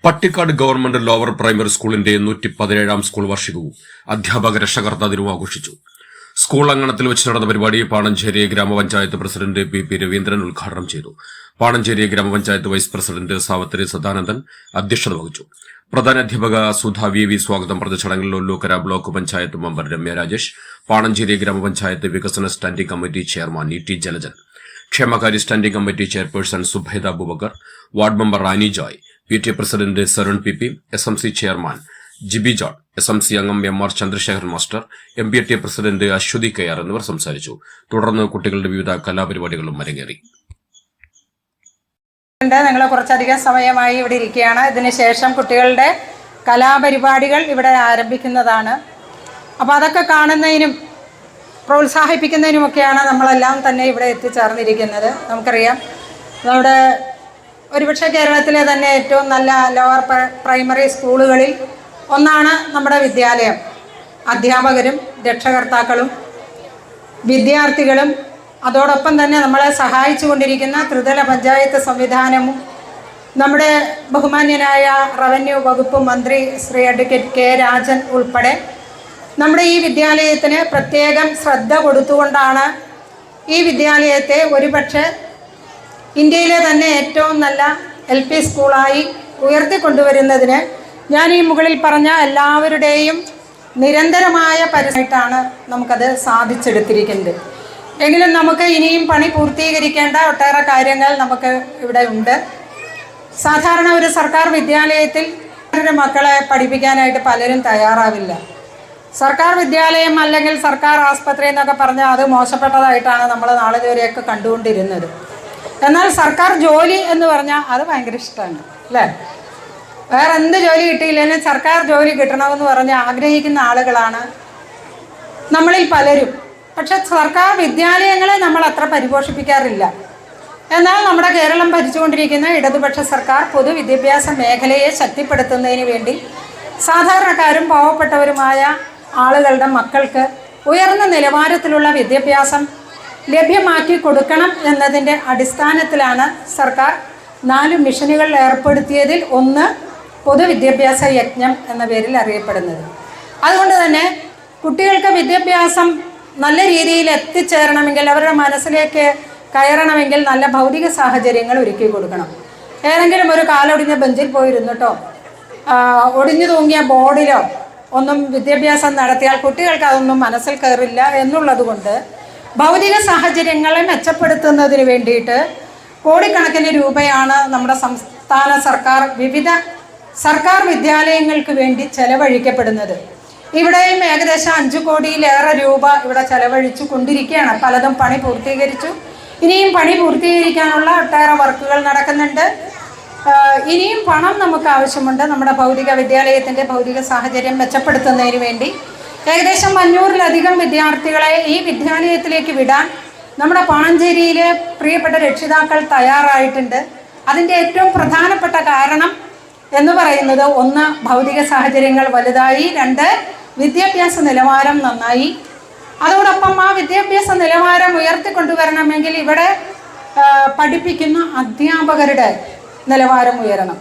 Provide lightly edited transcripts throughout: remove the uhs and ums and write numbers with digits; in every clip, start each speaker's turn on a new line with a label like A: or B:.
A: Pattikkad government lower primary സ്കൂളിന്റെ 117ാം school വാർഷികവും അധ്യാപക രക്ഷകർത്താ ദിനവും ആഘോഷിച്ചു. സ്കൂൾ അങ്കണത്തിൽ വെച്ച് നടന്ന പരിപാടി പാണഞ്ചേരി ഗ്രാമപഞ്ചായത്ത് പ്രസിഡന്റ് പി രവീന്ദ്രൻ ഉദ്ഘാടനം ചെയ്തു. പാണഞ്ചേരി ഗ്രാമപഞ്ചായത്ത് വൈസ് പ്രസിഡന്റ് സാവത്രി സദാനന്ദൻ അധ്യക്ഷത വഹിച്ചു. പ്രധാനാധ്യാപക സുധ വി സ്വാഗതം പറഞ്ഞ ചടങ്ങിൽ ഒല്ലൂക്കര ബ്ലോക്ക് പഞ്ചായത്ത് മെമ്പർ രമ്യ രാജേഷ്, പാണഞ്ചേരി ഗ്രാമപഞ്ചായത്ത് വികസന standing committee chairman T Jalajan, ക്ഷേമകാര്യ standing committee chairperson Subaida Aboobacker, ward member Rani Joy, PTA president Sarun PP, SMC chairman Jibi John, SMC അംഗം MR Chandrasekharan master, MPTA president Aswathy KR എന്നിവർ സംസാരിച്ചു. തുടർന്ന് കുട്ടികളുടെ വിവിധ കലാപരിപാടികളും അരങ്ങേറി.
B: ഞങ്ങൾ കുറച്ചധികം സമയമായി ഇവിടെ ഇരിക്കുകയാണ്. ഇതിനുശേഷം കുട്ടികളുടെ കലാപരിപാടികൾ ഇവിടെ ആരംഭിക്കുന്നതാണ്. അപ്പോൾ അതൊക്കെ കാണുന്നതിനും പ്രോത്സാഹിപ്പിക്കുന്നതിനുമൊക്കെയാണ് നമ്മളെല്ലാം തന്നെ ഇവിടെ എത്തിച്ചേർന്നിരിക്കുന്നത്. നമുക്കറിയാം, നമ്മുടെ ഒരുപക്ഷെ കേരളത്തിലെ തന്നെ ഏറ്റവും നല്ല ലോവർ പ്രൈമറി സ്കൂളുകളിൽ ഒന്നാണ് നമ്മുടെ വിദ്യാലയം. അധ്യാപകരും രക്ഷകർത്താക്കളും വിദ്യാർത്ഥികളും അതോടൊപ്പം തന്നെ നമ്മളെ സഹായിച്ചു കൊണ്ടിരിക്കുന്ന ത്രിതല പഞ്ചായത്ത് സംവിധാനവും നമ്മുടെ ബഹുമാന്യനായ റവന്യൂ വകുപ്പ് മന്ത്രി ശ്രീ അഡ്വക്കേറ്റ് K രാജൻ ഉൾപ്പെടെ നമ്മുടെ ഈ വിദ്യാലയത്തിന് പ്രത്യേകം ശ്രദ്ധ കൊടുത്തുകൊണ്ടാണ് ഈ വിദ്യാലയത്തെ ഒരുപക്ഷെ ഇന്ത്യയിലെ തന്നെ ഏറ്റവും നല്ല LP സ്കൂളായി ഉയർത്തിക്കൊണ്ടുവരുന്നതിന് ഞാൻ ഈ മുകളിൽ പറഞ്ഞ എല്ലാവരുടെയും നിരന്തരമായ പരിശ്രമമായിട്ടാണ് നമുക്കത് സാധിച്ചെടുത്തിരിക്കുന്നത്. എങ്കിലും നമുക്ക് ഇനിയും പണി പൂർത്തീകരിക്കേണ്ട ഒട്ടേറെ കാര്യങ്ങൾ നമുക്ക് ഇവിടെ ഉണ്ട്. സാധാരണ ഒരു സർക്കാർ വിദ്യാലയത്തിൽ മക്കളെ പഠിപ്പിക്കാനായിട്ട് പലരും തയ്യാറാവില്ല. സർക്കാർ വിദ്യാലയം അല്ലെങ്കിൽ സർക്കാർ ആസ്പത്രി എന്നൊക്കെ പറഞ്ഞാൽ അത് മോശപ്പെട്ടതായിട്ടാണ് നമ്മൾ നാളെ വരെയൊക്കെ കണ്ടുകൊണ്ടിരുന്നത്. എന്നാൽ സർക്കാർ ജോലി എന്ന് പറഞ്ഞാൽ അത് ഭയങ്കര ഇഷ്ടമാണ്, അല്ലേ? വേറെ എന്ത് ജോലി കിട്ടിയില്ലെങ്കിലും സർക്കാർ ജോലി കിട്ടണമെന്ന് പറഞ്ഞ് ആഗ്രഹിക്കുന്ന ആളുകളാണ് നമ്മളിൽ പലരും. പക്ഷെ സർക്കാർ വിദ്യാലയങ്ങളെ നമ്മൾ അത്ര പരിപോഷിപ്പിക്കാറില്ല. എന്നാൽ നമ്മുടെ കേരളം ഭരിച്ചുകൊണ്ടിരിക്കുന്ന ഇടതുപക്ഷ സർക്കാർ പൊതുവിദ്യാഭ്യാസ മേഖലയെ ശക്തിപ്പെടുത്തുന്നതിന് വേണ്ടി സാധാരണക്കാരും പാവപ്പെട്ടവരുമായ ആളുകളുടെ മക്കൾക്ക് ഉയർന്ന നിലവാരത്തിലുള്ള വിദ്യാഭ്യാസം ലഭ്യമാക്കി കൊടുക്കണം എന്നതിൻ്റെ അടിസ്ഥാനത്തിലാണ് സർക്കാർ 4 മിഷനുകൾ ഏർപ്പെടുത്തിയതിൽ ഒന്ന് പൊതുവിദ്യാഭ്യാസ യജ്ഞം എന്ന പേരിൽ അറിയപ്പെടുന്നത്. അതുകൊണ്ട് തന്നെ കുട്ടികൾക്ക് വിദ്യാഭ്യാസം നല്ല രീതിയിൽ എത്തിച്ചേരണമെങ്കിൽ, അവരുടെ മനസ്സിലേക്ക് കയറണമെങ്കിൽ നല്ല ഭൗതിക സാഹചര്യങ്ങൾ ഒരുക്കി കൊടുക്കണം. ഏതെങ്കിലും ഒരു കാലൊടിഞ്ഞ ബെഞ്ചിൽ പോയിരുന്നിട്ടോ ഒടിഞ്ഞു തൂങ്ങിയ ബോർഡിലോ ഒന്നും വിദ്യാഭ്യാസം നടത്തിയാൽ കുട്ടികൾക്ക് അതൊന്നും മനസ്സിൽ കയറില്ല എന്നുള്ളത് കൊണ്ട് ഭൗതിക സാഹചര്യങ്ങളെ മെച്ചപ്പെടുത്തുന്നതിന് വേണ്ടിയിട്ട് കോടിക്കണക്കിന് രൂപയാണ് നമ്മുടെ സംസ്ഥാന സർക്കാർ വിവിധ സർക്കാർ വിദ്യാലയങ്ങൾക്ക് വേണ്ടി ചെലവഴിക്കപ്പെടുന്നത്. ഇവിടെയും ഏകദേശം 5 കോടിയിലേറെ രൂപ ഇവിടെ ചെലവഴിച്ചു കൊണ്ടിരിക്കുകയാണ്. പലതും പണി പൂർത്തീകരിച്ചു. ഇനിയും പണി പൂർത്തീകരിക്കാനുള്ള ഒട്ടേറെ വർക്കുകൾ നടക്കുന്നുണ്ട്. ഇനിയും പണം നമുക്ക് ആവശ്യമുണ്ട്. നമ്മുടെ ഭൗതിക വിദ്യാലയത്തിൻ്റെ ഭൗതിക സാഹചര്യം മെച്ചപ്പെടുത്തുന്നതിന് വേണ്ടി ഏകദേശം 500-ലധികം വിദ്യാർത്ഥികളെ ഈ വിദ്യാലയത്തിലേക്ക് വിടാൻ നമ്മുടെ പാണഞ്ചേരിയിലെ പ്രിയപ്പെട്ട രക്ഷിതാക്കൾ തയ്യാറായിട്ടുണ്ട്. അതിൻ്റെ ഏറ്റവും പ്രധാനപ്പെട്ട കാരണം എന്ന് പറയുന്നത് 1, ഭൗതിക സാഹചര്യങ്ങൾ വലുതായി, 2, വിദ്യാഭ്യാസ നിലവാരം നന്നായി. അതോടൊപ്പം ആ വിദ്യാഭ്യാസ നിലവാരം ഉയർത്തിക്കൊണ്ടുവരണമെങ്കിൽ ഇവിടെ പഠിപ്പിക്കുന്ന അധ്യാപകരുടെ നിലവാരം ഉയരണം.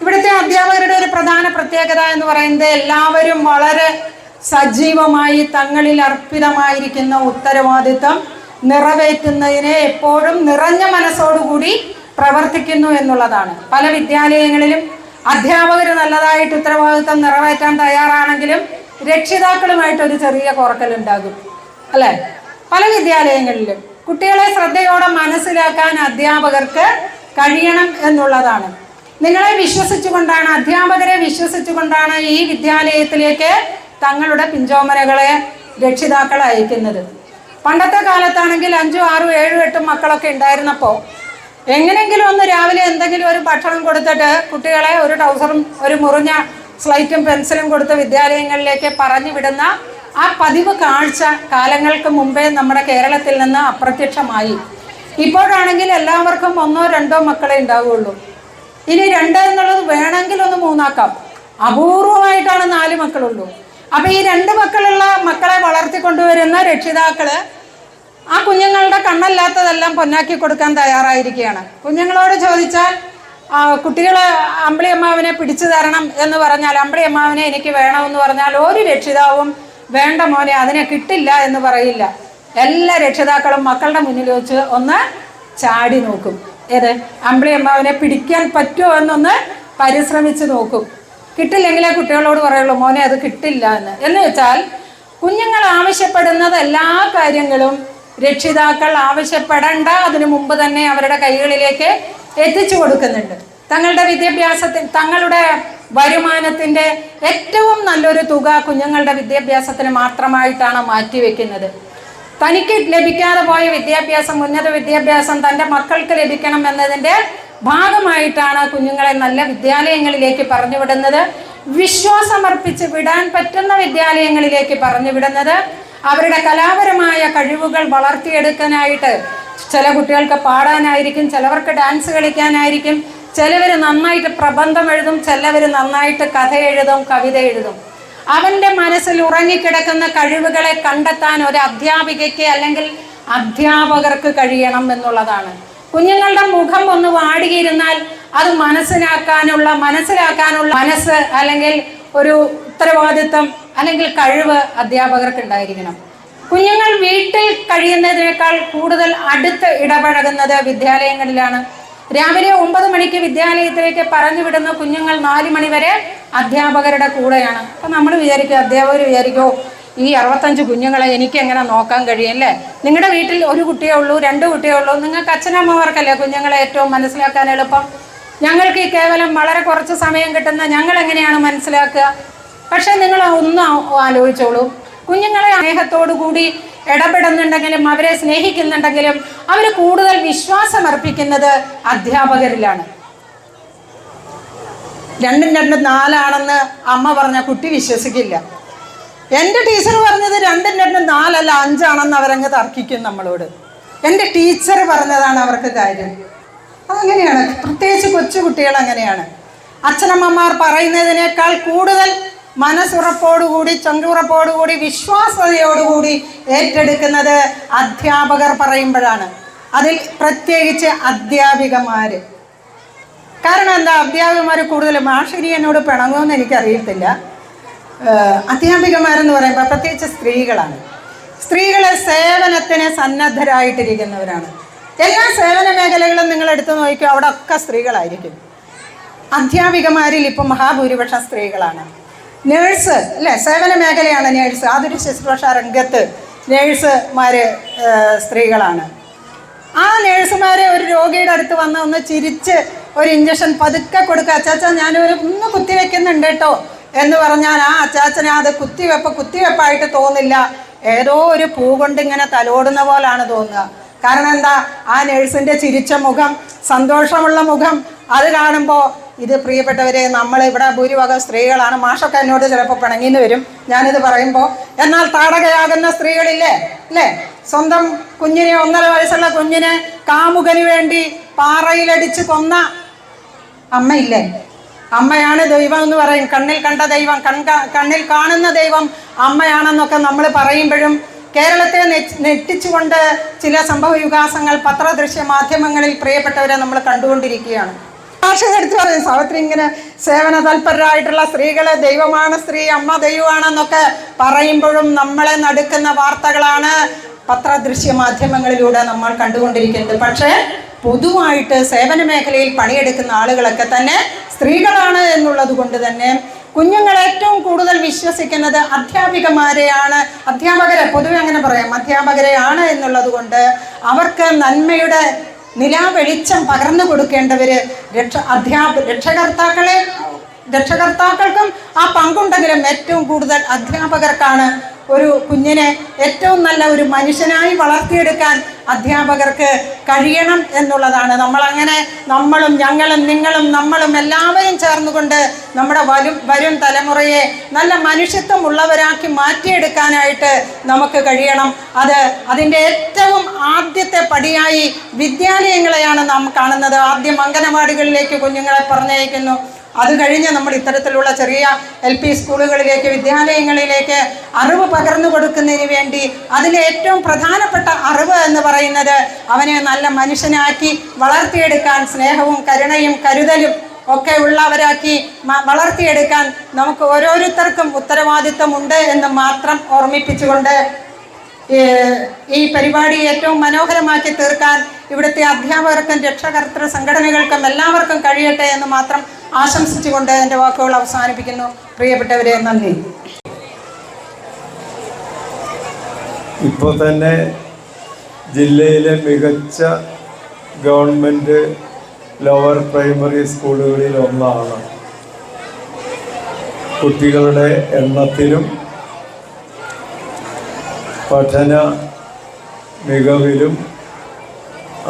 B: ഇവിടുത്തെ അധ്യാപകരുടെ ഒരു പ്രധാന പ്രത്യേകത എന്ന് പറയുന്നത് എല്ലാവരും വളരെ സജീവമായി തങ്ങളിൽ അർപ്പിതമായിരിക്കുന്ന ഉത്തരവാദിത്വം നിറവേറ്റുന്നതിന് എപ്പോഴും നിറഞ്ഞ മനസ്സോടുകൂടി പ്രവർത്തിക്കുന്നു എന്നുള്ളതാണ്. പല വിദ്യാലയങ്ങളിലും അധ്യാപകർ നല്ലതായിട്ട് ഉത്തരവാദിത്വം നിറവേറ്റാൻ തയ്യാറാണെങ്കിലും രക്ഷിതാക്കളുമായിട്ടൊരു ചെറിയ കുറക്കലുണ്ടാകും, അല്ലേ? പല വിദ്യാലയങ്ങളിലും കുട്ടികളെ ശ്രദ്ധയോടെ മനസ്സിലാക്കാൻ അധ്യാപകർക്ക് കഴിയണം എന്നുള്ളതാണ്. നിങ്ങളെ വിശ്വസിച്ചുകൊണ്ടാണ്, അധ്യാപകരെ വിശ്വസിച്ചുകൊണ്ടാണ് ഈ വിദ്യാലയത്തിലേക്ക് തങ്ങളുടെ പിഞ്ചോമനകളെ രക്ഷിതാക്കൾ അയക്കുന്നത്. പണ്ടത്തെ കാലത്താണെങ്കിൽ 5, 6, 7, 8 മക്കളൊക്കെ ഉണ്ടായിരുന്നപ്പോൾ എങ്ങനെയെങ്കിലും ഒന്ന് രാവിലെ എന്തെങ്കിലും ഒരു ഭക്ഷണം കൊടുത്തിട്ട് കുട്ടികളെ ഒരു ട്രൗസറും ഒരു മുറിഞ്ഞ സ്ലൈറ്റും പെൻസിലും കൊടുത്ത് വിദ്യാലയങ്ങളിലേക്ക് പറഞ്ഞു വിടുന്ന ആ പതിവ് കാഴ്ച കാലങ്ങൾക്ക് മുമ്പേ നമ്മുടെ കേരളത്തിൽ നിന്ന് അപ്രത്യക്ഷമായി. ഇപ്പോഴാണെങ്കിൽ എല്ലാവർക്കും 1, 2 മക്കളെ ഉണ്ടാവുകയുള്ളൂ. ഇനി 2 എന്നുള്ളത് വേണമെങ്കിൽ ഒന്ന് 3 ആക്കാം. അപൂർവമായിട്ടാണ് 4 മക്കളുള്ളൂ. അപ്പോൾ ഈ 2 മക്കളുള്ള മക്കളെ വളർത്തിക്കൊണ്ടുവരുന്ന രക്ഷിതാക്കൾ ആ കുഞ്ഞുങ്ങളുടെ കണ്ണല്ലാത്തതെല്ലാം പൊന്നാക്കി കൊടുക്കാൻ തയ്യാറായിരിക്കുകയാണ്. കുഞ്ഞുങ്ങളോട് ചോദിച്ചാൽ കുട്ടികൾ അമ്പിളി അമ്മാവനെ പിടിച്ചു തരണം എന്ന് പറഞ്ഞാൽ, അമ്പിളി അമ്മാവനെ എനിക്ക് വേണമെന്ന് പറഞ്ഞാൽ ഒരു രക്ഷിതാവും വേണ്ട മോനെ അതിനെ കിട്ടില്ല എന്ന് പറയില്ല. എല്ലാ രക്ഷിതാക്കളും മക്കളുടെ മുന്നിൽ വെച്ച് ഒന്ന് ചാടി നോക്കും. ഏത് അമ്പിളി അമ്മാവനെ പിടിക്കാൻ പറ്റുമോ എന്നൊന്ന് പരിശ്രമിച്ച് നോക്കും. കിട്ടില്ലെങ്കിലേ കുട്ടികളോട് പറയുള്ളൂ മോനെ അത് കിട്ടില്ല എന്ന് വെച്ചാൽ കുഞ്ഞുങ്ങൾ ആവശ്യപ്പെടുന്നത് എല്ലാ കാര്യങ്ങളും രക്ഷിതാക്കൾ ആവശ്യപ്പെടേണ്ട അതിനു മുമ്പ് തന്നെ അവരുടെ കൈകളിലേക്ക് എത്തിച്ചു കൊടുക്കുന്നുണ്ട്. തങ്ങളുടെ വിദ്യാഭ്യാസത്തിന്, തങ്ങളുടെ വരുമാനത്തിൻ്റെ ഏറ്റവും നല്ലൊരു തുക കുഞ്ഞുങ്ങളുടെ വിദ്യാഭ്യാസത്തിന് മാത്രമായിട്ടാണ് മാറ്റിവെക്കുന്നത്. തനിക്ക് ലഭിക്കാതെ പോയ വിദ്യാഭ്യാസം, ഉന്നത വിദ്യാഭ്യാസം തൻ്റെ മക്കൾക്ക് ലഭിക്കണം എന്നതിൻ്റെ ഭാഗമായിട്ടാണ് കുഞ്ഞുങ്ങളെ നല്ല വിദ്യാലയങ്ങളിലേക്ക് പറഞ്ഞു വിടുന്നത്. വിശ്വാസമർപ്പിച്ച് വിടാൻ പറ്റുന്ന വിദ്യാലയങ്ങളിലേക്ക് പറഞ്ഞു വിടുന്നത്. അവരുടെ കലാപരമായ കഴിവുകൾ വളർത്തിയെടുക്കാനായിട്ട് ചില കുട്ടികൾക്ക് പാടാനായിരിക്കും, ചിലവർക്ക് ഡാൻസ് കളിക്കാനായിരിക്കും, ചിലവർ നന്നായിട്ട് പ്രബന്ധം എഴുതും, ചിലവർ നന്നായിട്ട് കഥ എഴുതും, കവിത എഴുതും. അവൻ്റെ മനസ്സിൽ ഉറങ്ങിക്കിടക്കുന്ന കഴിവുകളെ കണ്ടെത്താൻ ഒരു അധ്യാപികയ്ക്ക് അല്ലെങ്കിൽ അധ്യാപകർക്ക് കഴിയണം എന്നുള്ളതാണ്. കുഞ്ഞുങ്ങളുടെ മുഖം ഒന്ന് വാടിയിരുന്നാൽ അത് മനസ്സിലാക്കാനുള്ള മനസ്സ് അല്ലെങ്കിൽ ഒരു ഉത്തരവാദിത്വം അല്ലെങ്കിൽ കഴിവ് അധ്യാപകർക്ക് ഉണ്ടായിരിക്കണം. കുഞ്ഞുങ്ങൾ വീട്ടിൽ കഴിയുന്നതിനേക്കാൾ കൂടുതൽ അടുത്ത് ഇടപഴകുന്നത് വിദ്യാലയങ്ങളിലാണ്. രാവിലെ 9 മണിക്ക് വിദ്യാലയത്തിലേക്ക് പറഞ്ഞു വിടുന്ന കുഞ്ഞുങ്ങൾ 4 മണി വരെ അധ്യാപകരുടെ കൂടെയാണ്. അപ്പം നമ്മൾ വിചാരിക്കും, അധ്യാപകർ വിചാരിക്കുമോ ഈ 65 കുഞ്ഞുങ്ങളെ എനിക്ക് എങ്ങനെ നോക്കാൻ കഴിയും അല്ലേ? നിങ്ങളുടെ വീട്ടിൽ ഒരു കുട്ടിയേ ഉള്ളൂ, 2 കുട്ടിയേ ഉള്ളൂ, നിങ്ങൾക്ക് അച്ഛനമ്മമാർക്കല്ലേ കുഞ്ഞുങ്ങളെ ഏറ്റവും മനസ്സിലാക്കാൻ എളുപ്പം? ഞങ്ങൾക്ക് ഈ കേവലം വളരെ കുറച്ച് സമയം കിട്ടുന്ന ഞങ്ങൾ എങ്ങനെയാണ് മനസ്സിലാക്കുക? പക്ഷെ നിങ്ങൾ ഒന്ന് ആലോചിച്ചോളൂ, കുഞ്ഞുങ്ങളെ സ്നേഹത്തോടു കൂടി ഇടപെടുന്നുണ്ടെങ്കിലും അവരെ സ്നേഹിക്കുന്നുണ്ടെങ്കിലും അവർ കൂടുതൽ വിശ്വാസം അർപ്പിക്കുന്നത് അധ്യാപകരിലാണ്. 2 2 4 അമ്മ പറഞ്ഞ കുട്ടി വിശ്വസിക്കില്ല. എൻ്റെ ടീച്ചർ പറഞ്ഞത് 2 2 4 അല്ല 5 അവരങ്ങ് തർക്കിക്കും നമ്മളോട്. എൻ്റെ ടീച്ചർ പറഞ്ഞതാണ് അവർക്ക് കാര്യം. അതങ്ങനെയാണ്, പ്രത്യേകിച്ച് കൊച്ചു കുട്ടികൾ അങ്ങനെയാണ്. അച്ഛനമ്മമാർ പറയുന്നതിനേക്കാൾ കൂടുതൽ മനസ്സുറപ്പോടുകൂടി, ചങ്കുറപ്പോടുകൂടി, വിശ്വാസതയോടുകൂടി ഏറ്റെടുക്കുന്നത് അധ്യാപകർ പറയുമ്പോഴാണ്. അതിൽ പ്രത്യേകിച്ച് അധ്യാപികമാർ. കാരണം എന്താ, അധ്യാപികമാർ കൂടുതൽ മാഷിനി എന്നോട് പിണങ്ങുമെന്ന് എനിക്കറിയത്തില്ല. അധ്യാപികമാരെന്ന് പറയുമ്പോൾ പ്രത്യേകിച്ച് സ്ത്രീകളാണ്. സ്ത്രീകൾ സേവനത്തിന് സന്നദ്ധരായിട്ടിരിക്കുന്നവരാണ്. എല്ലാ സേവന മേഖലകളും നിങ്ങൾ എടുത്തു നോക്കിയോ, അവിടെ ഒക്കെ സ്ത്രീകളായിരിക്കും. അധ്യാപികമാരിൽ ഇപ്പം മഹാഭൂരിപക്ഷം സ്ത്രീകളാണ്. നേഴ്സ് അല്ലേ, സേവന മേഖലയാണ് നേഴ്സ്. അതൊരു ശുശ്രൂഷ രംഗത്ത് നേഴ്സുമാർ സ്ത്രീകളാണ്. ആ നേഴ്സുമാരെ ഒരു രോഗിയുടെ അടുത്ത് വന്ന് ഒന്ന് ചിരിച്ച് ഒരു ഇഞ്ചക്ഷൻ പതുക്കെ കൊടുക്കുക, അച്ചാച്ചാ ഒന്ന് കുത്തിവെക്കുന്നുണ്ട് കേട്ടോ എന്ന് പറഞ്ഞാൽ ആ അച്ചാച്ചനെ അത് കുത്തിവെപ്പായിട്ട് തോന്നില്ല, ഏതോ ഒരു പൂ കൊണ്ട് ഇങ്ങനെ തലോടുന്ന പോലാണ് തോന്നുക. കാരണം എന്താ, ആ നേഴ്സിൻ്റെ ചിരിച്ച മുഖം, സന്തോഷമുള്ള മുഖം, അത് കാണുമ്പോൾ ഇത് പ്രിയപ്പെട്ടവരെ, നമ്മൾ ഇവിടെ ഭൂരിഭാഗം സ്ത്രീകളാണ്. മാഷൊക്കെ എന്നോട് ചിലപ്പോൾ പിണങ്ങിന്ന് വരും ഞാനിത് പറയുമ്പോൾ. എന്നാൽ താടകയാകുന്ന സ്ത്രീകളില്ലേ അല്ലേ, സ്വന്തം കുഞ്ഞിനെ, 1.5 വയസ്സുള്ള കുഞ്ഞിനെ കാമുകന് വേണ്ടി പാറയിലടിച്ച് കൊന്ന അമ്മയില്ലേ, അമ്മയാണ് ദൈവം എന്ന് പറയും. കണ്ണിൽ കണ്ട ദൈവം, കണ്ണിൽ കാണുന്ന ദൈവം അമ്മയാണെന്നൊക്കെ നമ്മൾ പറയുമ്പോഴും കേരളത്തെ നെട്ടിച്ചുകൊണ്ട് ചില സംഭവവികാസങ്ങൾ പത്രദൃശ്യ മാധ്യമങ്ങളിൽ പ്രിയപ്പെട്ടവരെ നമ്മൾ കണ്ടുകൊണ്ടിരിക്കുകയാണ്. ഭാഷ എടുത്ത് പറയും, സാവിത്രി ഇങ്ങനെ സേവന തൽപരരായിട്ടുള്ള സ്ത്രീകളെ ദൈവമാണ്, സ്ത്രീ അമ്മ ദൈവമാണെന്നൊക്കെ പറയുമ്പോഴും നമ്മളെ നടുക്കുന്ന വാർത്തകളാണ് പത്രദൃശ്യ മാധ്യമങ്ങളിലൂടെ നമ്മൾ കണ്ടുകൊണ്ടിരിക്കുന്നത്. പക്ഷേ പൊതുവായിട്ട് സേവന മേഖലയിൽ പണിയെടുക്കുന്ന ആളുകളൊക്കെ തന്നെ സ്ത്രീകളാണ് എന്നുള്ളത് കൊണ്ട് തന്നെ കുഞ്ഞുങ്ങൾ ഏറ്റവും കൂടുതൽ വിശ്വസിക്കുന്നത് അധ്യാപികമാരെയാണ്. അധ്യാപകരെ പൊതുവെ അങ്ങനെ പറയാം, അധ്യാപകരെയാണ് എന്നുള്ളത് കൊണ്ട് അവർക്ക് നന്മയുടെ നിലാവെളിച്ചം പകർന്നു കൊടുക്കേണ്ടവർ രക്ഷകർത്താക്കൾക്കും ആ പങ്കുണ്ടെങ്കിലും ഏറ്റവും കൂടുതൽ അധ്യാപകർക്കാണ്. ഒരു കുഞ്ഞിനെ ഏറ്റവും നല്ല ഒരു മനുഷ്യനായി വളർത്തിയെടുക്കാൻ അധ്യാപകർക്ക് കഴിയണം എന്നുള്ളതാണ്. നമ്മളും ഞങ്ങളും നിങ്ങളും നമ്മളും എല്ലാവരും ചേർന്നുകൊണ്ട് നമ്മുടെ വരും തലമുറയെ നല്ല മനുഷ്യത്വം ഉള്ളവരാക്കി മാറ്റിയെടുക്കാനായിട്ട് നമുക്ക് കഴിയണം. അതിൻ്റെ ഏറ്റവും ആദ്യത്തെ പടിയായി വിദ്യാലയങ്ങളെയാണ് നാം കാണുന്നത്. ആദ്യം അംഗനവാടികളിലേക്ക് കുഞ്ഞുങ്ങളെ പറഞ്ഞയക്കുന്നു, അത് കഴിഞ്ഞ് നമ്മൾ ഇത്തരത്തിലുള്ള ചെറിയ LP സ്കൂളുകളിലേക്ക്, വിദ്യാലയങ്ങളിലേക്ക് അറിവ് പകർന്നു കൊടുക്കുന്നതിന് വേണ്ടി അതിലേറ്റവും പ്രധാനപ്പെട്ട അറിവ് എന്ന് പറയുന്നത് അവനെ നല്ല മനുഷ്യനാക്കി വളർത്തിയെടുക്കാൻ, സ്നേഹവും കരുണയും കരുതലും ഒക്കെ ഉള്ളവരാക്കി വളർത്തിയെടുക്കാൻ നമുക്ക് ഓരോരുത്തർക്കും ഉത്തരവാദിത്വമുണ്ട് എന്ന് മാത്രം ഓർമ്മിപ്പിച്ചുകൊണ്ട് ഈ പരിപാടി ഏറ്റവും മനോഹരമാക്കി തീർക്കാൻ ഇവിടുത്തെ അധ്യാപകർക്കും രക്ഷകർതൃ സംഘടനകൾക്കും എല്ലാവർക്കും കഴിയട്ടെ എന്ന് മാത്രം ആശംസിച്ചുകൊണ്ട് എൻ്റെ വാക്കുകൾ അവസാനിപ്പിക്കുന്നു. പ്രിയപ്പെട്ടവരെ, നന്ദി.
C: ഇപ്പോൾ തന്നെ ജില്ലയിലെ മികച്ച ഗവൺമെൻറ് ലോവർ പ്രൈമറി സ്കൂളുകളിൽ ഒന്നാണ്. കുട്ടികളുടെ എണ്ണത്തിലും പഠന മികവിലും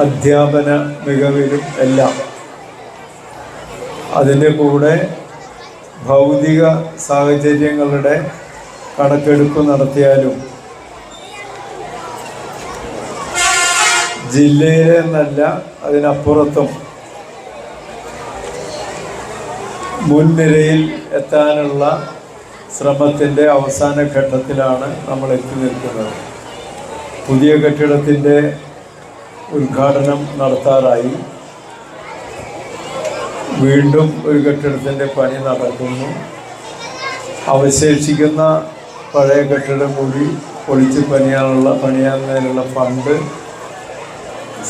C: അധ്യാപന മികവിലും എല്ലാം. അതിൻ്റെ കൂടെ ഭൗതിക സാഹചര്യങ്ങളുടെ കണക്കെടുപ്പ് നടത്തിയാലും ജില്ലയിലെ നല്ല അതിനപ്പുറത്തും മുൻനിരയിൽ എത്താനുള്ള ശ്രമത്തിൻ്റെ അവസാന ഘട്ടത്തിലാണ് നമ്മൾ എത്തി നിൽക്കുന്നത്. പുതിയ കെട്ടിടത്തിൻ്റെ ഉദ്ഘാടനം നടത്താറായി. വീണ്ടും ഒരു കെട്ടിടത്തിൻ്റെ പണി നടക്കുന്നു. അവശേഷിക്കുന്ന പഴയ കെട്ടിടം കൂടി പൊളിച്ച് പണിയാവുന്നതിനുള്ള ഫണ്ട്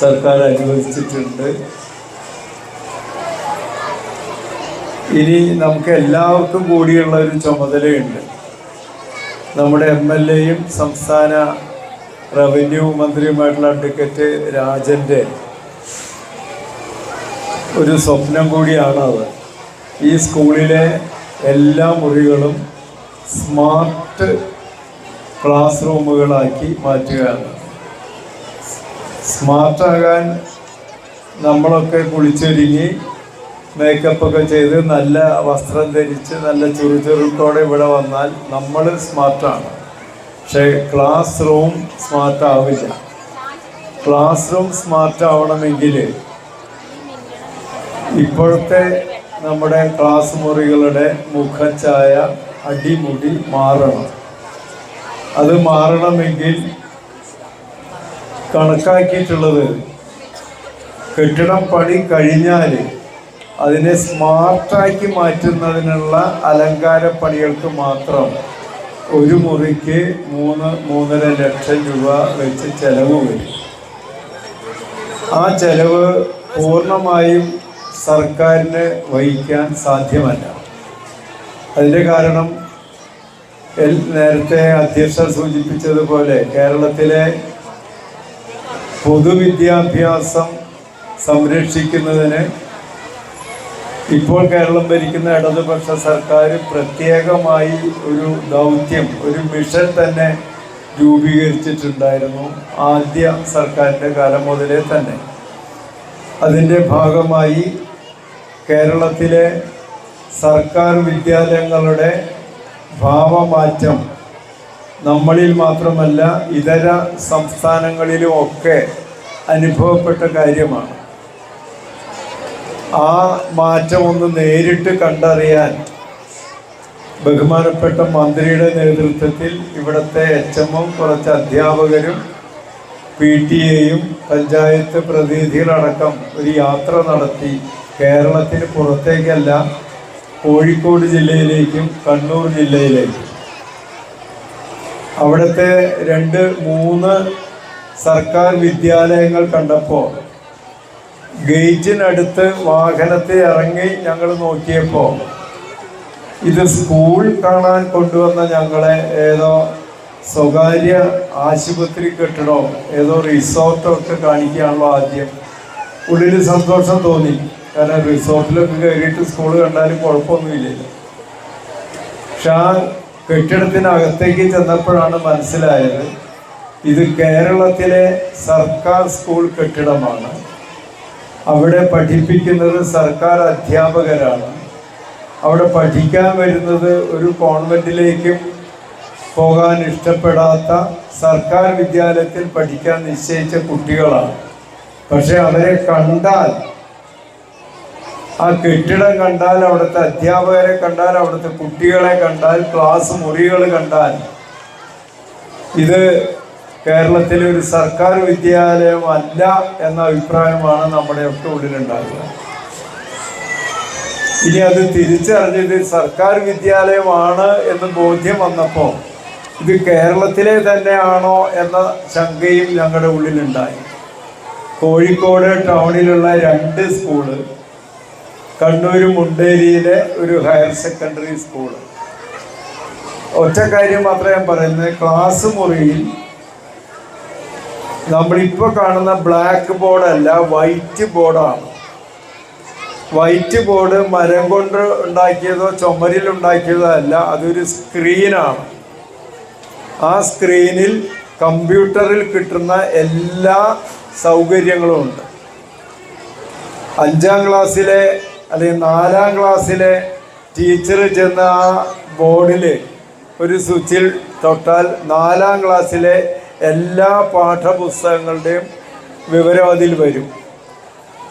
C: സർക്കാർ അനുവദിച്ചിട്ടുണ്ട്. ഇനി നമുക്ക് എല്ലാവർക്കും കൂടിയുള്ള ഒരു ചുമതലയുണ്ട്. നമ്മുടെ MLAയും സംസ്ഥാന റവന്യൂ മന്ത്രിയുമായിട്ടുള്ള അഡ്വക്കേറ്റ് രാജൻ്റെ ഒരു സ്വപ്നം കൂടിയാണത്. ഈ സ്കൂളിലെ എല്ലാ മുറികളും സ്മാർട്ട് ക്ലാസ് റൂമുകളാക്കി മാറ്റുകയാണ്. സ്മാർട്ടാകാൻ നമ്മളൊക്കെ കുളിച്ചൊരുങ്ങി മേക്കപ്പൊക്കെ ചെയ്ത് നല്ല വസ്ത്രം ധരിച്ച് നല്ല ചുറുചുറുക്കോടെ ഇവിടെ വന്നാൽ നമ്മൾ സ്മാർട്ടാണ്. പക്ഷേ ക്ലാസ് റൂം സ്മാർട്ടാവില്ല. ക്ലാസ് റൂം സ്മാർട്ടാവണമെങ്കിൽ ഇപ്പോഴത്തെ നമ്മുടെ ക്ലാസ് മുറികളുടെ മുഖഛായ അടിമുടി മാറണം. അത് മാറണമെങ്കിൽ കണക്കാക്കിയിട്ടുള്ളത് കെട്ടിടം പണി കഴിഞ്ഞാൽ അതിനെ സ്മാർട്ടാക്കി മാറ്റുന്നതിനുള്ള അലങ്കാര പണികൾക്ക് മാത്രം ഒരു മുറിക്ക് 3-3.5 ലക്ഷം രൂപ വെച്ച് ചെലവ് വരും. ആ ചെലവ് പൂർണ്ണമായും സർക്കാരിന് വഹിക്കാൻ സാധ്യമല്ല. അതിൻ്റെ കാരണം നേരത്തെ അധ്യക്ഷ സൂചിപ്പിച്ചതുപോലെ കേരളത്തിലെ പൊതുവിദ്യാഭ്യാസം സംരക്ഷിക്കുന്നതിന് ഇപ്പോൾ കേരളം ഭരിക്കുന്ന ഇടതുപക്ഷ സർക്കാർ പ്രത്യേകമായി ഒരു ദൗത്യം, ഒരു മിഷൻ തന്നെ രൂപീകരിച്ചിട്ടുണ്ടായിരുന്നു ആദ്യ സർക്കാരിൻ്റെ കാലം മുതലേ തന്നെ. അതിൻ്റെ ഭാഗമായി കേരളത്തിലെ സർക്കാർ വിദ്യാലയങ്ങളുടെ ഭാവമാറ്റം നമ്മളിൽ മാത്രമല്ല ഇതര സംസ്ഥാനങ്ങളിലുമൊക്കെ അനുഭവപ്പെട്ട കാര്യമാണ്. ആ മാറ്റം ഒന്ന് നേരിട്ട് കണ്ടറിയാൻ ബഹുമാനപ്പെട്ട മന്ത്രിയുടെ നേതൃത്വത്തിൽ ഇവിടുത്തെ HMഉം കുറച്ച് അധ്യാപകരും PTA-യും പഞ്ചായത്ത് പ്രതിനിധികളടക്കം ഒരു യാത്ര നടത്തി കേരളത്തിന് പുറത്തേക്കല്ല, കോഴിക്കോട് ജില്ലയിലേക്കും കണ്ണൂർ ജില്ലയിലേക്കും. അവിടുത്തെ 2-3 സർക്കാർ വിദ്യാലയങ്ങൾ കണ്ടപ്പോൾ ഗേറ്റിനടുത്ത് വാഹനത്തിൽ ഇറങ്ങി ഞങ്ങൾ നോക്കിയപ്പോൾ ഇത് സ്കൂൾ കാണാൻ കൊണ്ടുവന്ന ഞങ്ങളെ ഏതോ സ്വകാര്യ ആശുപത്രി കെട്ടിടോ ഏതോ റിസോർട്ടോ ഒക്കെ കാണിക്കുകയാണല്ലോ ആദ്യം. ഉള്ളിൽ സന്തോഷം തോന്നി, കാരണം റിസോർട്ടിലൊക്കെ കയറിയിട്ട് സ്കൂൾ കണ്ടാലും കുഴപ്പമൊന്നുമില്ലല്ലോ. പക്ഷെ ആ കെട്ടിടത്തിനകത്തേക്ക് ചെന്നപ്പോഴാണ് മനസ്സിലായത് ഇത് കേരളത്തിലെ സർക്കാർ സ്കൂൾ കെട്ടിടമാണ്. അവിടെ പഠിപ്പിക്കുന്നത് സർക്കാർ അധ്യാപകരാണ്. അവിടെ പഠിക്കാൻ വരുന്നത് ഒരു കോൺവെൻറ്റിലേക്കും പോകാൻ ഇഷ്ടപ്പെടാത്ത സർക്കാർ വിദ്യാലയത്തിൽ പഠിക്കാൻ നിശ്ചയിച്ച കുട്ടികളാണ്. പക്ഷെ അവരെ കണ്ടാൽ ആ കെട്ടിടം കണ്ടാൽ, അവിടുത്തെ അധ്യാപകരെ കണ്ടാൽ, അവിടുത്തെ കുട്ടികളെ കണ്ടാൽ, ക്ലാസ് മുറികൾ കണ്ടാൽ ഇത് കേരളത്തിലെ ഒരു സർക്കാർ വിദ്യാലയം അല്ല എന്ന അഭിപ്രായമാണ് നമ്മുടെയൊക്കെ ഉള്ളിലുണ്ടാകുക. ഇനി അത് തിരിച്ചറിഞ്ഞത് സർക്കാർ വിദ്യാലയമാണ് എന്ന് ബോധ്യം വന്നപ്പോൾ ഇത് കേരളത്തിലെ തന്നെയാണോ എന്ന ശങ്കയും ഞങ്ങളുടെ ഉള്ളിലുണ്ടായി. കോഴിക്കോട് ടൗണിലുള്ള 2 സ്കൂള്, കണ്ണൂർ മുണ്ടേരിയിലെ ഒരു ഹയർ സെക്കൻഡറി സ്കൂള്. ഒറ്റ കാര്യം മാത്രമേ ഞാൻ പറയുന്നത്, ക്ലാസ് മുറിയിൽ നമ്മളിപ്പോൾ കാണുന്ന ബ്ലാക്ക് ബോർഡല്ല, വൈറ്റ് ബോർഡാണ്. വൈറ്റ് ബോർഡ് മരം കൊണ്ട് ഉണ്ടാക്കിയതോ ചുമരിലുണ്ടാക്കിയതോ അല്ല, അതൊരു സ്ക്രീനാണ്. ആ സ്ക്രീനിൽ കമ്പ്യൂട്ടറിൽ കിട്ടുന്ന എല്ലാ സൗകര്യങ്ങളും ഉണ്ട്. 5ാം ക്ലാസ്സിലെ അല്ലെങ്കിൽ 4ാം ക്ലാസ്സിലെ ടീച്ചർ ചെന്ന ആ ബോർഡിൽ ഒരു സ്വിച്ചിൽ തൊട്ടാൽ 4ാം ക്ലാസ്സിലെ എല്ലാ പാഠപുസ്തകങ്ങളുടെയും വിവരം അതിൽ വരും.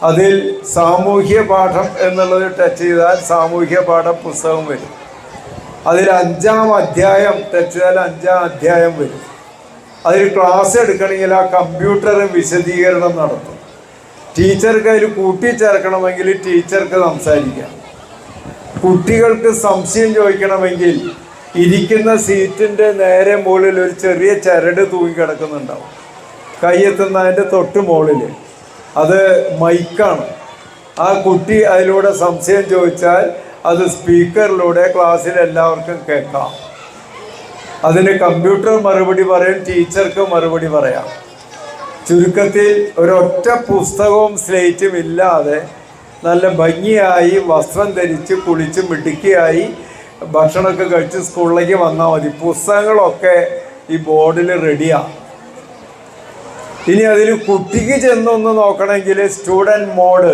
C: അതിൽ സാമൂഹ്യ പാഠം എന്നുള്ളത് ടച്ച് ചെയ്താൽ സാമൂഹ്യ പാഠ പുസ്തകം വരും. അതിൽ 5ാം അധ്യായം ടച്ച് ചെയ്താൽ 5ാം അധ്യായം വരും. അതിൽ ക്ലാസ് എടുക്കണമെങ്കിൽ ആ കമ്പ്യൂട്ടർ വിശദീകരണം നടത്തും. ടീച്ചർക്ക് അതിൽ കൂട്ടിച്ചേർക്കണമെങ്കിൽ ടീച്ചർക്ക് സംസാരിക്കാം. കുട്ടികൾക്ക് സംശയം ചോദിക്കണമെങ്കിൽ ഇരിക്കുന്ന സീറ്റിൻ്റെ നേരെ മുകളിൽ ഒരു ചെറിയ ചരട് തൂങ്ങിക്കിടക്കുന്നുണ്ടാവും, കൈയെത്തുന്നതിൻ്റെ തൊട്ട് മുകളിൽ. അത് മൈക്കാണ്. ആ കുട്ടി അതിലൂടെ സംശയം ചോദിച്ചാൽ അത് സ്പീക്കറിലൂടെ ക്ലാസ്സിൽ എല്ലാവർക്കും കേൾക്കാം. അതിന് കമ്പ്യൂട്ടർ മറുപടി പറയും, ടീച്ചർക്ക് മറുപടി പറയാം. ചുരുക്കത്തിൽ ഒരൊറ്റ പുസ്തകവും സ്ലേറ്റും ഇല്ലാതെ നല്ല ഭംഗിയായി വസ്ത്രം ധരിച്ച് കുളിച്ച് മിടുക്കിയായി ഭക്ഷണമൊക്കെ കഴിച്ച് സ്കൂളിലേക്ക് വന്നാൽ മതി. പുസ്തകങ്ങളൊക്കെ ഈ ബോർഡിൽ റെഡിയാണ്. ഇനി അതിൽ കുട്ടിക്ക് ചെന്നൊന്ന് നോക്കണമെങ്കിൽ സ്റ്റുഡൻറ്റ് മോഡ്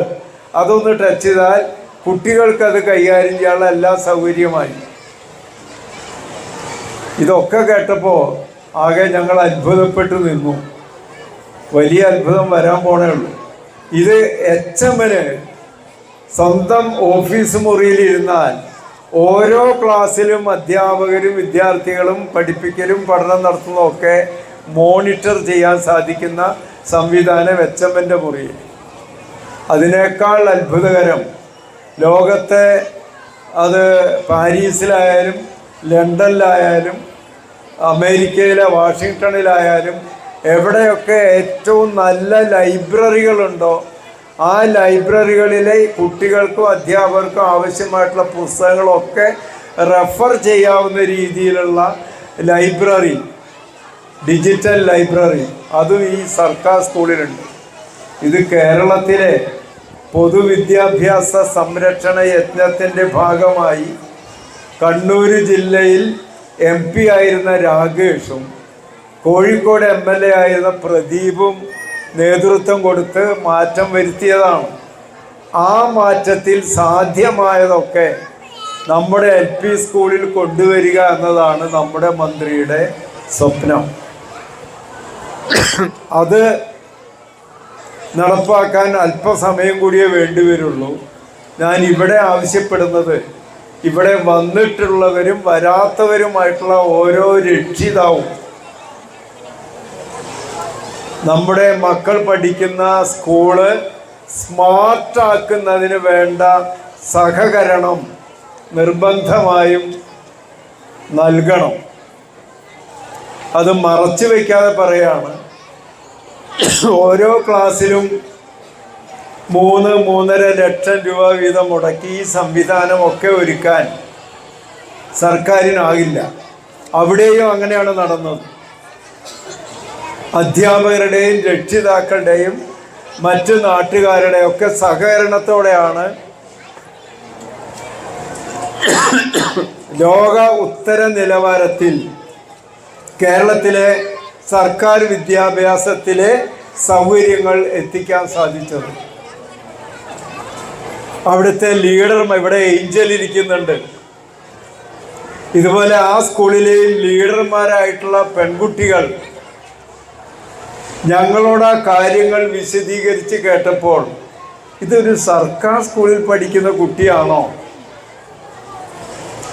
C: അതൊന്ന് ടച്ച് ചെയ്താൽ കുട്ടികൾക്കത് കൈകാര്യം ചെയ്യാനുള്ള എല്ലാ സൗകര്യമായി. ഇതൊക്കെ കേട്ടപ്പോൾ ആകെ ഞങ്ങൾ അത്ഭുതപ്പെട്ടു നിന്നു. വലിയ അത്ഭുതം വരാൻ പോണേ ഉള്ളൂ. ഇത് HMന് സ്വന്തം ഓഫീസ് മുറിയിലിരുന്നാൽ ഓരോ ക്ലാസ്സിലും അധ്യാപകരും വിദ്യാർത്ഥികളും പഠിപ്പിക്കലും പഠനം നടത്തുന്നതൊക്കെ മോണിറ്റർ ചെയ്യാൻ സാധിക്കുന്ന സംവിധാനം HMൻ്റെ മുറിയിൽ. അതിനേക്കാൾ അത്ഭുതകരം ലോകത്തെ അത് പാരീസിലായാലും ലണ്ടനിലായാലും അമേരിക്കയിലെ വാഷിങ്ടണിലായാലും എവിടെയൊക്കെ ഏറ്റവും നല്ല ലൈബ്രറികളുണ്ടോ ആ ലൈബ്രറികളിലെ കുട്ടികൾക്കും അധ്യാപകർക്കും ആവശ്യമായിട്ടുള്ള പുസ്തകങ്ങളൊക്കെ റെഫർ ചെയ്യാവുന്ന രീതിയിലുള്ള ലൈബ്രറി, ഡിജിറ്റൽ ലൈബ്രറി, അതും ഈ സർക്കാർ സ്കൂളിലുണ്ട്. ഇത് കേരളത്തിലെ പൊതുവിദ്യാഭ്യാസ സംരക്ഷണ യജ്ഞത്തിൻ്റെ ഭാഗമായി കണ്ണൂർ ജില്ലയിൽ MP ആയിരുന്ന രാകേഷും കോഴിക്കോട് MLA ആയിരുന്ന പ്രദീപും നേതൃത്വം കൊടുത്ത് മാറ്റം വരുത്തിയതാണ്. ആ മാറ്റത്തിൽ സാധ്യമായതൊക്കെ നമ്മുടെ LP സ്കൂളിൽ കൊണ്ടുവരിക എന്നതാണ് നമ്മുടെ മന്ത്രിയുടെ സ്വപ്നം. അത് നടപ്പാക്കാൻ അല്പസമയം കൂടിയേ വേണ്ടിവരുള്ളൂ. ഞാൻ ഇവിടെ ആവശ്യപ്പെടുന്നത്, ഇവിടെ വന്നിട്ടുള്ളവരും വരാത്തവരുമായിട്ടുള്ള ഓരോ രക്ഷിതാവും നമ്മുടെ മക്കൾ പഠിക്കുന്ന സ്കൂള് സ്മാർട്ടാക്കുന്നതിന് വേണ്ട സഹകരണം നിർബന്ധമായും നൽകണം. അത് മറച്ചു വയ്ക്കാതെ പറയാണ്. ഓരോ ക്ലാസ്സിലും 3-3.5 ലക്ഷം രൂപ വീതം മുടക്കി ഈ സംവിധാനമൊക്കെ ഒരുക്കാൻ സർക്കാരിനാകില്ല. അവിടെയും അങ്ങനെയാണ് നടന്നത്. അധ്യാപകരുടെയും രക്ഷിതാക്കളുടെയും മറ്റു നാട്ടുകാരുടെയും ഒക്കെ സഹകരണത്തോടെയാണ് ലോക ഉത്തര നിലവാരത്തിൽ കേരളത്തിലെ സർക്കാർ വിദ്യാഭ്യാസത്തിലെ സൗകര്യങ്ങൾ എത്തിക്കാൻ സാധിച്ചത്. അവിടുത്തെ ലീഡർ ഇവിടെ ഏഞ്ചൽ ഇരിക്കുന്നുണ്ട്. ഇതുപോലെ ആ സ്കൂളിലെയും ലീഡർമാരായിട്ടുള്ള പെൺകുട്ടികൾ ഞങ്ങളോട് ആ കാര്യങ്ങൾ വിശദീകരിച്ച് കേട്ടപ്പോൾ ഇതൊരു സർക്കാർ സ്കൂളിൽ പഠിക്കുന്ന കുട്ടിയാണോ?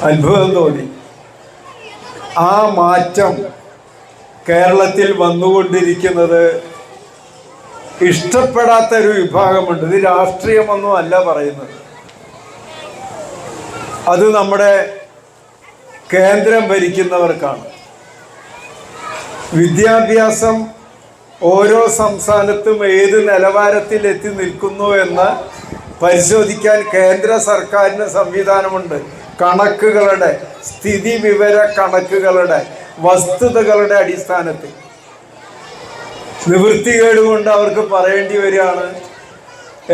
C: അത്ഭുതം തോന്നി. ആ മാറ്റം കേരളത്തിൽ വന്നുകൊണ്ടിരിക്കുന്നത് ഇഷ്ടപ്പെടാത്തൊരു വിഭാഗമുണ്ട്. ഇത് രാഷ്ട്രീയമൊന്നും അല്ല പറയുന്നത്, അത് നമ്മുടെ കേന്ദ്രം ഭരിക്കുന്നവർക്കാണ്. വിദ്യാഭ്യാസം ഓരോ സംസ്ഥാനത്തും ഏത് നിലവാരത്തിൽ എത്തി നിൽക്കുന്നു എന്ന് പരിശോധിക്കാൻ കേന്ദ്ര സർക്കാരിന് സംവിധാനമുണ്ട്. കണക്കുകളുടെ, സ്ഥിതി വിവര കണക്കുകളുടെ, വസ്തുതകളുടെ അടിസ്ഥാനത്തിൽ. നിവൃത്തികേട് കൊണ്ട് അവർക്ക് പറയേണ്ടി വരികയാണ്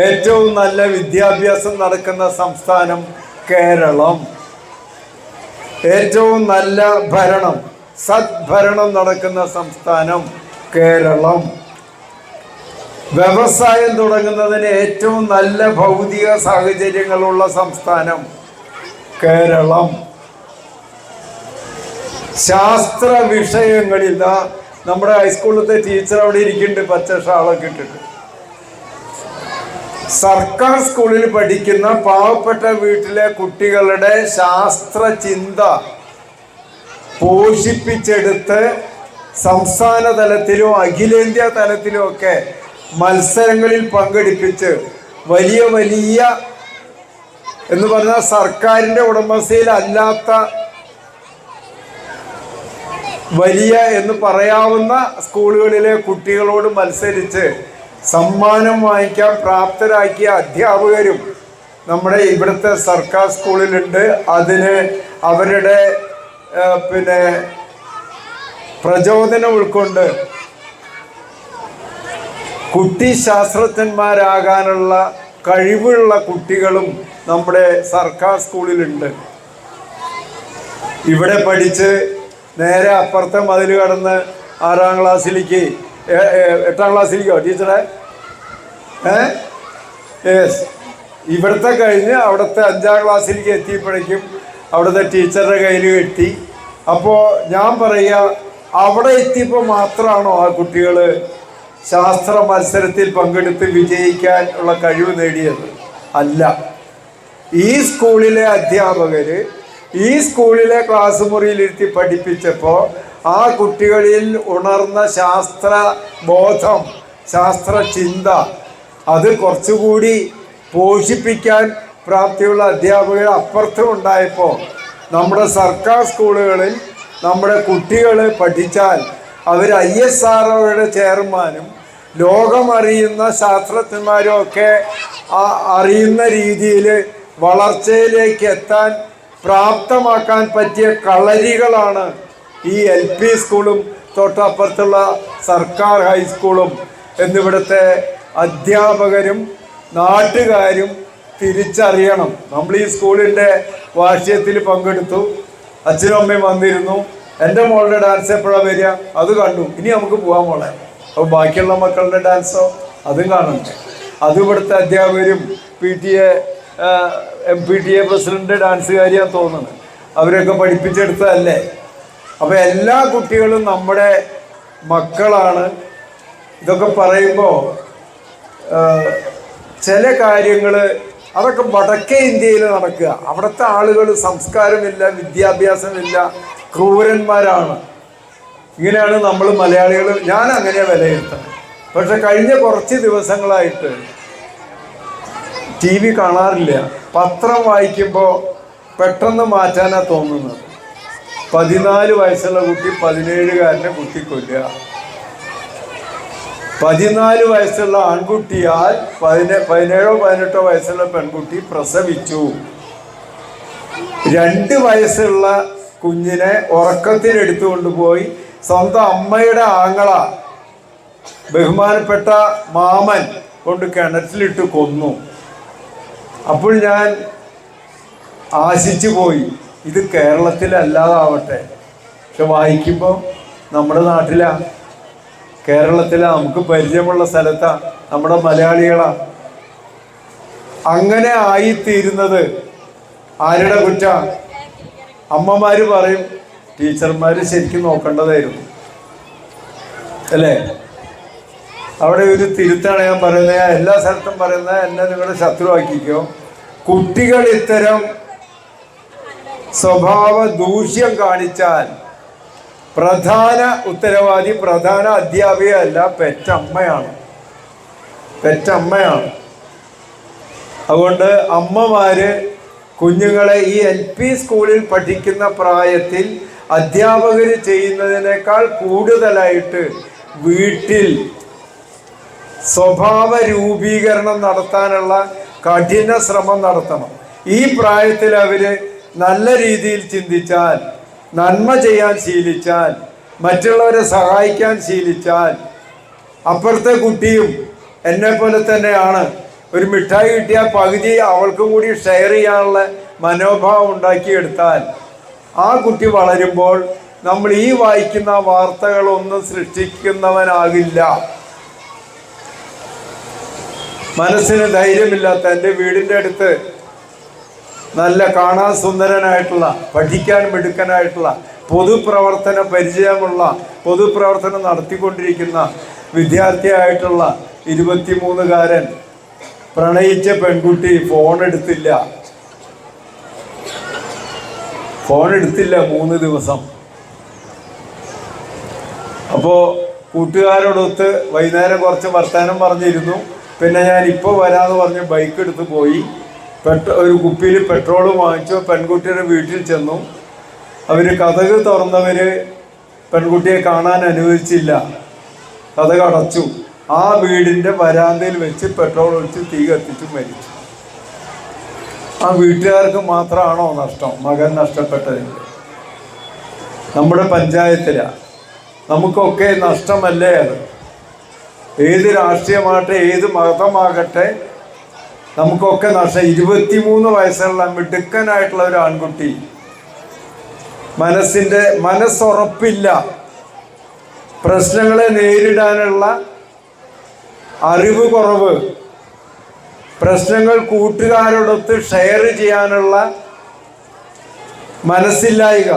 C: ഏറ്റവും നല്ല വിദ്യാഭ്യാസം നടക്കുന്ന സംസ്ഥാനം കേരളം, ഏറ്റവും നല്ല ഭരണം, സദ്ഭരണം നടക്കുന്ന സംസ്ഥാനം കേരളം, വ്യവസായം തുടങ്ങുന്നതിന് ഏറ്റവും നല്ല ഭൗതിക സാഹചര്യങ്ങളുള്ള സംസ്ഥാനം കേരളം. ശാസ്ത്ര വിഷയങ്ങളിൽ നമ്മുടെ ഹൈസ്കൂളിലത്തെ ടീച്ചർ അവിടെ ഇരിക്കുന്നുണ്ട്, പച്ച ഷാളൊക്കെ ഇട്ടിട്ട്. സർക്കാർ സ്കൂളിൽ പഠിക്കുന്ന പാവപ്പെട്ട വീട്ടിലെ കുട്ടികളുടെ ശാസ്ത്ര ചിന്ത പോഷിപ്പിച്ചെടുത്ത് സംസ്ഥാന തലത്തിലും അഖിലേന്ത്യാ തലത്തിലും ഒക്കെ മത്സരങ്ങളിൽ പങ്കെടുപ്പിച്ച് വലിയ വലിയ എന്ന് പറഞ്ഞാൽ സർക്കാരിൻ്റെ ഉടമസ്ഥയിൽ അല്ലാത്ത വലിയ എന്ന് പറയാവുന്ന സ്കൂളുകളിലെ കുട്ടികളോട് മത്സരിച്ച് സമ്മാനം വാങ്ങിക്കാൻ പ്രാപ്തരാക്കിയ അധ്യാപകരും നമ്മുടെ ഇവിടുത്തെ സർക്കാർ സ്കൂളിലുണ്ട്. അതിന് അവരുടെ പ്രചോദനം ഉൾക്കൊണ്ട് കുട്ടി ശാസ്ത്രജ്ഞന്മാരാകാനുള്ള കഴിവുള്ള കുട്ടികളും നമ്മുടെ സർക്കാർ സ്കൂളിലുണ്ട്. ഇവിടെ പഠിച്ച് നേരെ അപ്പുറത്തെ മതിൽ കടന്ന് 6ാം ക്ലാസ്സിലേക്ക് 8ാം ക്ലാസ്സിലേക്കോ ടീച്ചറെ യെസ്, ഇവിടുത്തെ കഴിഞ്ഞ് അവിടുത്തെ 5ാം ക്ലാസ്സിലേക്ക് എത്തിയപ്പോഴേക്കും അവിടുത്തെ ടീച്ചറുടെ കയ്യിൽ കിട്ടി. അപ്പോൾ ഞാൻ പറയുക, അവിടെ എത്തിയപ്പോൾ മാത്രമാണോ ആ കുട്ടികൾ ശാസ്ത്ര മത്സരത്തിൽ പങ്കെടുത്ത് വിജയിക്കാൻ ഉള്ള കഴിവ് നേടിയത്? അല്ല. ഈ സ്കൂളിലെ അധ്യാപകർ ഈ സ്കൂളിലെ ക്ലാസ് മുറിയിലിരുത്തി പഠിപ്പിച്ചപ്പോൾ ആ കുട്ടികളിൽ ഉണർന്ന ശാസ്ത്ര ബോധം, ശാസ്ത്ര ചിന്ത, അത് കുറച്ചുകൂടി പോഷിപ്പിക്കാൻ പ്രാപ്തിയുള്ള അധ്യാപകർ അപ്പുറത്തും ഉണ്ടായപ്പോൾ നമ്മുടെ സർക്കാർ സ്കൂളുകളിൽ നമ്മുടെ കുട്ടികൾ പഠിച്ചാൽ അവർ ISROയുടെ ചെയർമാനും ലോകമറിയുന്ന ശാസ്ത്രജ്ഞന്മാരും ഒക്കെ അറിയുന്ന രീതിയിൽ വളർച്ചയിലേക്ക് എത്താൻ പ്രാപ്തമാക്കാൻ പറ്റിയ കളരികളാണ് ഈ LP സ്കൂളും തൊട്ടപ്പുറത്തുള്ള സർക്കാർ ഹൈസ്കൂളും എന്നിവിടുത്തെ അധ്യാപകരും നാട്ടുകാരും തിരിച്ചറിയണം. നമ്മൾ ഈ സ്കൂളിൻ്റെ വാർഷികത്തിൽ പങ്കെടുത്തു, അച്ഛനും അമ്മയും വന്നിരുന്നു. എൻ്റെ മോളുടെ ഡാൻസ് എപ്പോഴാണ് വരിക? അത് കണ്ടു. ഇനി നമുക്ക് പോകാൻ മോളെ. അപ്പോൾ ബാക്കിയുള്ള മക്കളുടെ ഡാൻസോ അതും കാണണ്ടേ? അത് ഇവിടുത്തെ അധ്യാപകരും MPTA പ്രസിഡന്റ് ഡാൻസുകാരിയാന്ന് തോന്നുന്നത്, അവരൊക്കെ പഠിപ്പിച്ചെടുത്തതല്ലേ? അപ്പോൾ എല്ലാ കുട്ടികളും നമ്മുടെ മക്കളാണ്. ഇതൊക്കെ പറയുമ്പോൾ ചില കാര്യങ്ങൾ അതൊക്കെ വടക്കേ ഇന്ത്യയിൽ നടക്കുക. അവിടുത്തെ ആളുകൾ സംസ്കാരമില്ല, വിദ്യാഭ്യാസമില്ല, ക്രൂരന്മാരാണ്. ഇങ്ങനെയാണ് നമ്മൾ മലയാളികൾ, ഞാൻ അങ്ങനെ വിലയിരുത്തുന്നത്. പക്ഷെ കഴിഞ്ഞ കുറച്ച് ദിവസങ്ങളായിട്ട് TV കാണാറില്ല. പത്രം വായിക്കുമ്പോൾ പെട്ടെന്ന് മാറ്റാനാണ് തോന്നുന്നത്. 14 വയസ്സുള്ള കുട്ടി 17കാരനെ കുത്തിക്കൊല്ലുക, 14 വയസ്സുള്ള ആൺകുട്ടിയാൽ 17-18 വയസ്സുള്ള പെൺകുട്ടി പ്രസവിച്ചു. 2 വയസ്സുള്ള കുഞ്ഞിനെ ഉറക്കത്തിലെടുത്തു കൊണ്ടുപോയി സ്വന്തം അമ്മയുടെ ആങ്ങള, ബഹുമാനപ്പെട്ട മാമൻ കൊണ്ട് കിണറ്റിലിട്ട് കൊന്നു. അപ്പോൾ ഞാൻ ആശിച്ചു പോയി, ഇത് കേരളത്തിലല്ലാതാവട്ടെ. പക്ഷെ വായിക്കുമ്പോൾ നമ്മുടെ നാട്ടിലാണ്, കേരളത്തിലാണ്, നമുക്ക് പരിചയമുള്ള സ്ഥലത്താണ്, നമ്മുടെ മലയാളികളാണ്. അങ്ങനെ ആയിത്തീരുന്നത് ആരുടെ കുറ്റ? അമ്മമാർ പറയും ടീച്ചർമാർ ശരിക്കും നോക്കേണ്ടതായിരുന്നു, അല്ലേ? അവിടെ ഒരു തിരുത്താണ് ഞാൻ പറയുന്നത്, ഞാൻ എല്ലാ സ്ഥലത്തും പറയുന്നത്, എന്നെ നിങ്ങളുടെ ശത്രുവാക്കിക്കോ. കുട്ടികൾ ഇത്തരം സ്വഭാവ ദൂഷ്യം കാണിച്ചാൽ പ്രധാന ഉത്തരവാദി പ്രധാന അധ്യാപികയല്ല, പെറ്റമ്മയാണ്. അതുകൊണ്ട് അമ്മമാര് കുഞ്ഞുങ്ങളെ ഈ LP സ്കൂളിൽ പഠിക്കുന്ന പ്രായത്തിൽ അധ്യാപകർ ചെയ്യുന്നതിനേക്കാൾ കൂടുതലായിട്ട് വീട്ടിൽ സ്വഭാവ രൂപീകരണം നടത്താനുള്ള കഠിന ശ്രമം നടത്തണം. ഈ പ്രായത്തിൽ അവര് നല്ല രീതിയിൽ ചിന്തിച്ചാൽ, നന്മ ചെയ്യാൻ ശീലിച്ചാൽ, മറ്റുള്ളവരെ സഹായിക്കാൻ ശീലിച്ചാൽ, അപ്പുറത്തെ കുട്ടിയും എന്നെ പോലെ തന്നെയാണ്, ഒരു മിഠായി കിട്ടിയാൽ പകുതി അവൾക്കും കൂടി ഷെയർ ചെയ്യാനുള്ള മനോഭാവം ഉണ്ടാക്കിയെടുത്താൽ ആ കുട്ടി വളരുമ്പോൾ നമ്മൾ ഈ വായിക്കുന്ന വാർത്തകളൊന്നും സൃഷ്ടിക്കുന്നവനാകില്ല. മനസ്സിന് ധൈര്യമില്ലാത്ത, എൻ്റെ വീടിൻ്റെ അടുത്ത് നല്ല കാണാൻ സുന്ദരനായിട്ടുള്ള, പഠിക്കാൻ മിടുക്കനായിട്ടുള്ള, പൊതുപ്രവർത്തന പരിചയമുള്ള, പൊതുപ്രവർത്തനം നടത്തിക്കൊണ്ടിരിക്കുന്ന വിദ്യാർത്ഥിയായിട്ടുള്ള 23-കാരൻ പ്രണയിച്ച പെൺകുട്ടി ഫോൺ എടുത്തില്ല 3 ദിവസം. അപ്പോൾ കൂട്ടുകാരോടൊത്ത് വൈകുന്നേരം കുറച്ച് വർത്തമാനം പറഞ്ഞിരുന്നു. പിന്നെ ഞാൻ ഇപ്പോൾ വരാമെന്ന് പറഞ്ഞ് ബൈക്ക് എടുത്ത് പോയി. ഒരു കുപ്പിയിൽ പെട്രോൾ വാങ്ങിച്ചു. പെൺകുട്ടിയുടെ വീട്ടിൽ ചെന്നു. അവർ കതക് തുറന്നവർ പെൺകുട്ടിയെ കാണാൻ അനുവദിച്ചില്ല, കതക് അടച്ചു. ആ വീടിൻ്റെ വരാന്തയിൽ വെച്ച് പെട്രോൾ ഒഴിച്ച് തീ കത്തിച്ച് മരിച്ചു. ആ വീട്ടുകാർക്ക് മാത്രമാണോ നഷ്ടം? മകൻ നഷ്ടപ്പെട്ടതിന് നമ്മുടെ പഞ്ചായത്തിലാണ്. നമുക്കൊക്കെ നഷ്ടമല്ലേ അത്? ഏത് രാഷ്ട്രീയമാകട്ടെ, ഏത് മതമാകട്ടെ, നമുക്കൊക്കെ നഷ്ടം. 23 വയസ്സുള്ള മിടുക്കനായിട്ടുള്ള ഒരു ആൺകുട്ടി, മനസ്സുറപ്പില്ല, പ്രശ്നങ്ങളെ നേരിടാനുള്ള അറിവ് കുറവ്, പ്രശ്നങ്ങൾ കൂട്ടുകാരോടൊത്ത് ഷെയർ ചെയ്യാനുള്ള മനസ്സില്ലായ്ക,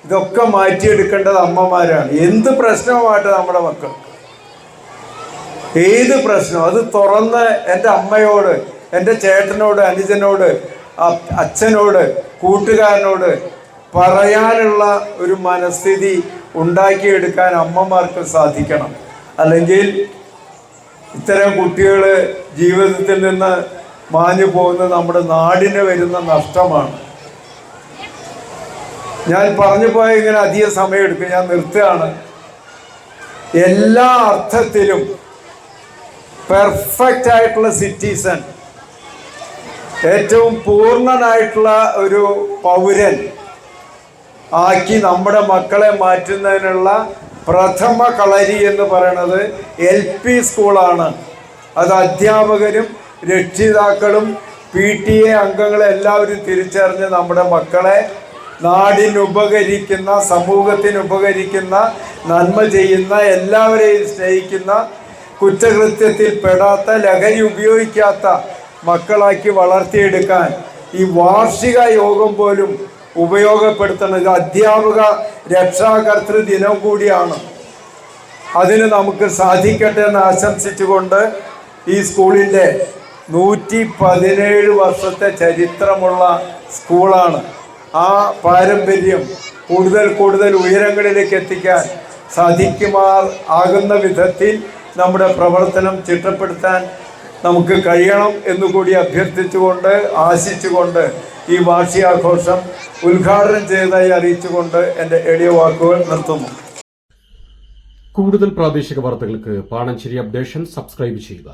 C: ഇതൊക്കെ മാറ്റിയെടുക്കേണ്ടത് അമ്മമാരാണ്. എന്ത് പ്രശ്നവുമായിട്ട് നമ്മുടെ മക്കൾ, ഏത് പ്രശ്നം അത് തുറന്ന് എൻ്റെ അമ്മയോട്, എൻ്റെ ചേട്ടനോട്, അനുജനോട്, അച്ഛനോട്, കൂട്ടുകാരനോട് പറയാനുള്ള ഒരു മനസ്ഥിതി ഉണ്ടാക്കിയെടുക്കാൻ അമ്മമാർക്ക് സാധിക്കണം. അല്ലെങ്കിൽ ഇത്തരം കുട്ടികൾ ജീവിതത്തിൽ നിന്ന് മാഞ്ഞു പോകുന്നത് നമ്മുടെ നാടിന് വരുന്ന നഷ്ടമാണ്. ഞാൻ പറഞ്ഞു പോയ ഇങ്ങനെ അധിക സമയമെടുക്കും, ഞാൻ നിർത്തുകയാണ്. എല്ലാ അർത്ഥത്തിലും പെർഫെക്റ്റ് ആയിട്ടുള്ള സിറ്റിസൺ, ഏറ്റവും പൂർണ്ണനായിട്ടുള്ള ഒരു പൗരൻ ആക്കി നമ്മുടെ മക്കളെ മാറ്റുന്നതിനുള്ള പ്രഥമ കളരി എന്ന് പറയുന്നത് LP സ്കൂളാണ്. അത് അധ്യാപകരും രക്ഷിതാക്കളും PTA അംഗങ്ങളും എല്ലാവരും തിരിച്ചറിഞ്ഞ് നമ്മുടെ മക്കളെ നാടിനുപകരിക്കുന്ന, സമൂഹത്തിനുപകരിക്കുന്ന, നന്മ ചെയ്യുന്ന, എല്ലാവരെയും സ്നേഹിക്കുന്ന, കുറ്റകൃത്യത്തിൽ പെടാത്ത, ലഹരി ഉപയോഗിക്കാത്ത മക്കളാക്കി വളർത്തിയെടുക്കാൻ ഈ വാർഷിക യോഗം പോലും ഉപയോഗപ്പെടുത്തുന്നത് അധ്യാപക രക്ഷാകർതൃ ദിനം കൂടിയാണ്. അതിന് നമുക്ക് സാധിക്കട്ടെ എന്ന് ആശംസിച്ചുകൊണ്ട് ഈ സ്കൂളിൻ്റെ 117 വർഷത്തെ ചരിത്രമുള്ള സ്കൂളാണ്. ആ പാരമ്പര്യം കൂടുതൽ ഉയരങ്ങളിലേക്ക് എത്തിക്കാൻ ആകുന്ന വിധത്തിൽ നമ്മുടെ പ്രവർത്തനം ചിട്ടപ്പെടുത്താൻ നമുക്ക് കഴിയണം എന്നുകൂടി അഭ്യർത്ഥിച്ചുകൊണ്ട്, ആശിച്ചുകൊണ്ട് ഈ വാർഷികാഘോഷം ഉദ്ഘാടനം ചെയ്തതായി അറിയിച്ചുകൊണ്ട് എൻ്റെ എളിയ വാക്കുകൾ നിർത്തുന്നു.
A: കൂടുതൽ പ്രാദേശിക വാർത്തകൾക്ക് പാണഞ്ചേരി അപ്ഡേഷൻ സബ്സ്ക്രൈബ് ചെയ്യുക.